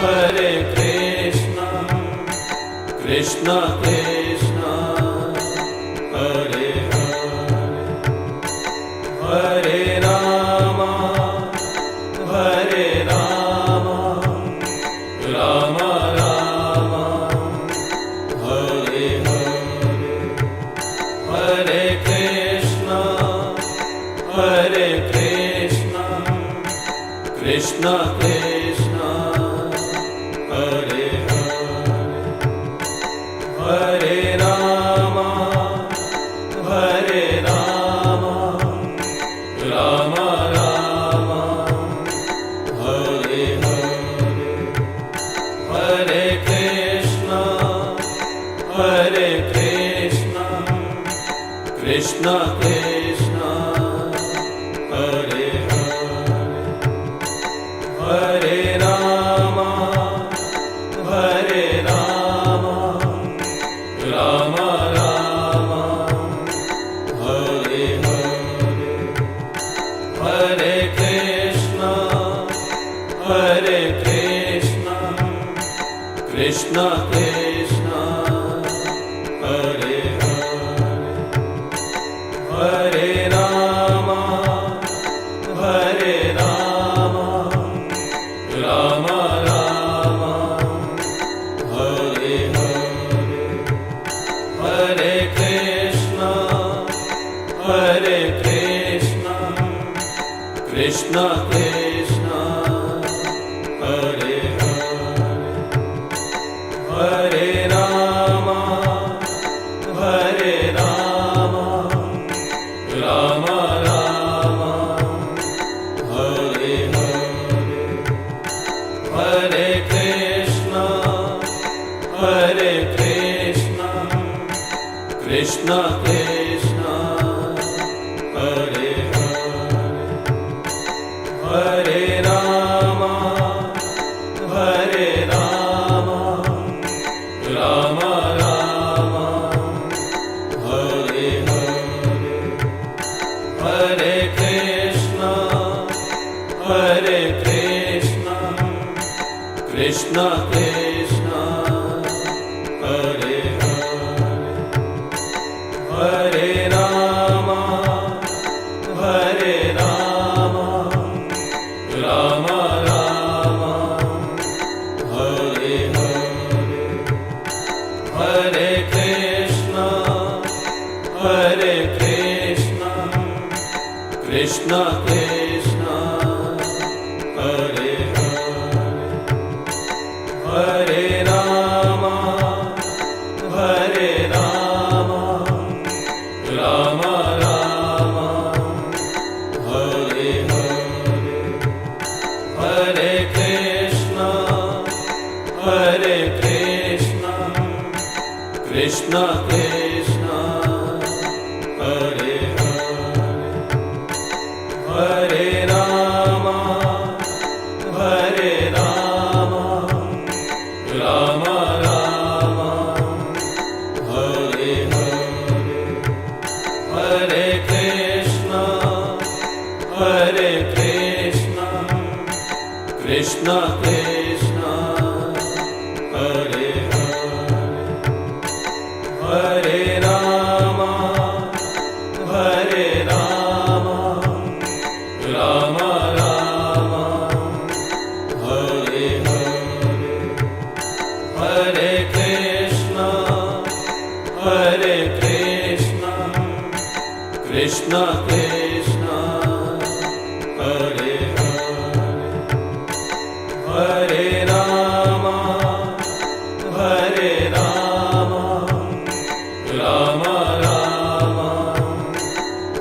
Hare Krishna, Krishna Krishna, Hare Hare, Hare Rama, Hare Rama, Rama Rama, Hare Hare, Hare Krishna, Hare Krishna, Krishna Krishna, Hare Hare, Hare Rama, Hare Rama, Rama Rama, Hare Hare, Hare Krishna, Hare Krishna, Krishna Krishna, Hare Hare, Hare Rama, Hare Rama, Rama Rama, Hare Hare, Hare Krishna, Hare Krishna, Krishna Krishna, Hare Hare, Hare Rama, Hare Rama, Rama Rama, Hare Hare, Hare Krishna, Hare Krishna, Krishna Krishna, Hare Hare, Hare Rama, Hare Rama, Rama Rama, Hare Hare, Hare Krishna, Hare Krishna, Krishna Krishna, Hare Hare, Hare Rama, Hare Rama, Rama Rama, Hare Hare, Hare Krishna, Hare Krishna, Krishna Krishna, Hare Hare, Hare Rama, Hare Rama, Rama Rama, Hare Hare, Hare Krishna, Hare Krishna, Krishna Krishna, Hare Hare, Hare Rama, Hare Rama, Rama Rama, Hare Hare, Hare Krishna, Hare Krishna, Krishna Krishna, Hare Hare, Hare Rama, Hare Rama, Rama Rama, Hare Hare, Hare Krishna, Hare Krishna, Krishna Krishna, Hare Hare, Hare Rama, Hare Rama, Rama Rama, Hare Hare, Hare Krishna, Hare Krishna, Krishna Krishna, Hare Hare, Hare Rama, Hare Rama, Rama Rama,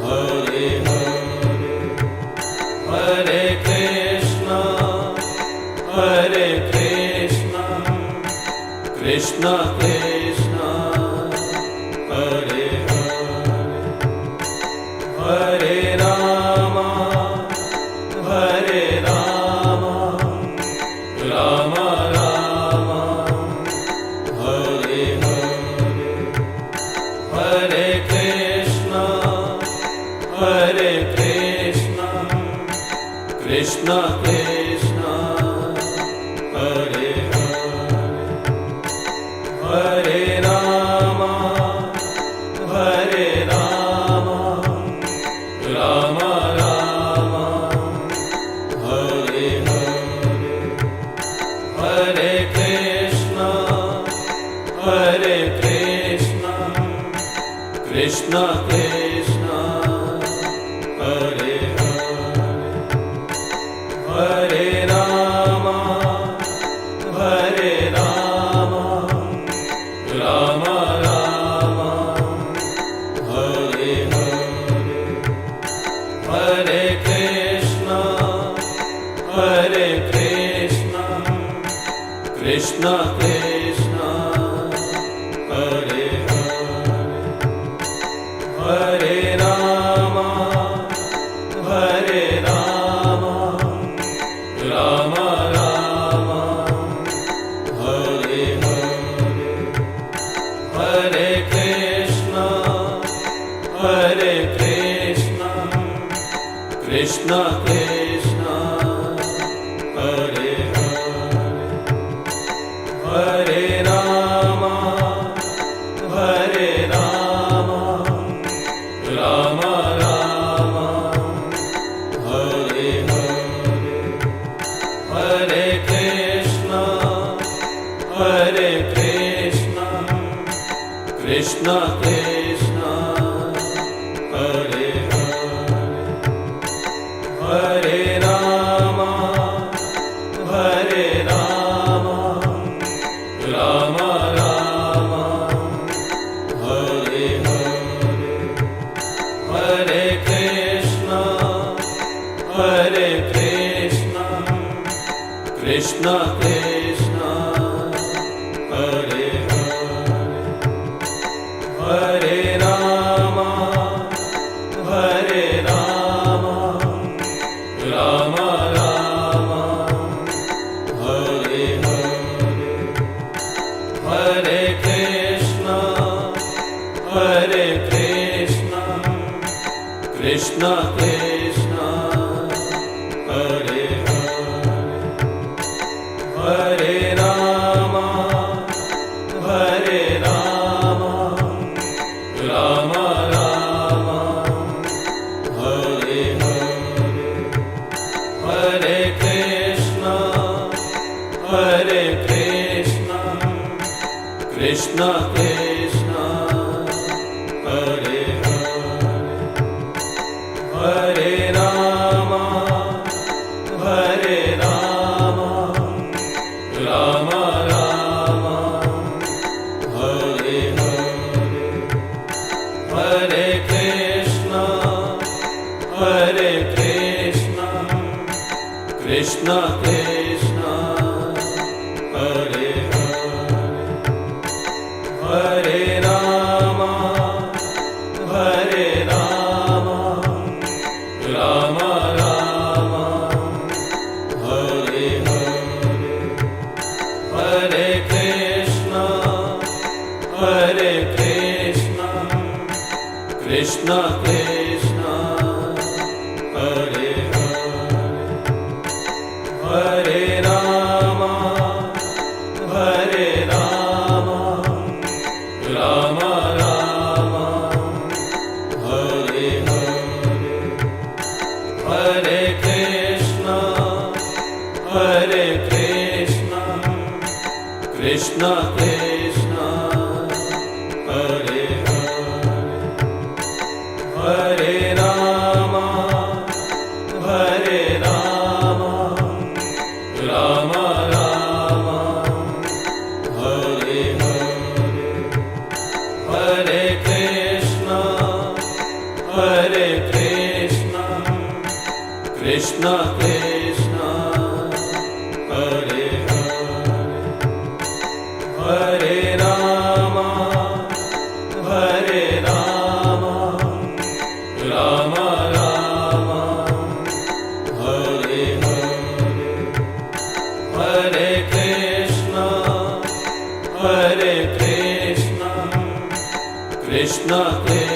Hare Hare, Hare Krishna, Hare Krishna, Krishna Krishna, Hare Hare, Hare Rama, Hare Rama, Rama Rama, Hare Hare, Hare Krishna, Hare Krishna, Krishna Krishna, Hare Rama Rama, Hare Hare, Hare Krishna, Hare Krishna, Krishna Krishna, Hare Hare, Hare Rama, Hare Rama, Rama Rama, Hare Hare, Hare Krishna, Hare Krishna, Krishna Krishna, Hare Hare, Hare Rama, Hare Rama, Rama Rama, Hare Hare, Hare Krishna, Hare Krishna, Krishna Krishna, Hare Hare, Hare Rama, Hare Rama, Rama Rama, Hare Hare, Hare Krishna, Hare Krishna, Krishna Krishna, Hare Hare, Hare Rama, Hare Rama, Rama Rama, Hare Hare, Hare Krishna, Hare Krishna, Krishna Krishna, Hare Hare, Hare Rama, Hare Rama, Rama Rama, Hare Hare, Hare Krishna, Hare Krishna, Krishna Krishna, Hare Hare, Hare Rama, Hare Rama, Rama Rama, Hare Hare, Hare Krishna, Hare Krishna, Krishna Krishna, Hare Hare, Hare Rama, Hare Rama, Rama Rama, Hare Hare, Hare Krishna, Hare Krishna, Krishna Krishna, Hare Hare, Hare Rama, Hare Rama, Rama Rama, Hare Hare, Hare Krishna, Hare Krishna, Krishna Krishna, Hare Hare, Hare Rama, Hare Rama, Rama Rama, Hare Hare, Hare Krishna, Hare Krishna, Krishna Krishna, Hare Hare, Hare Rama, Hare Rama, Rama Rama, Hare Hare, Hare Krishna, Hare Krishna, Krishna Krishna, Hare Hare, Hare Rama, Hare Rama, Rama Rama, Hare Hare, Hare Krishna, Hare Krishna, Krishna Krishna,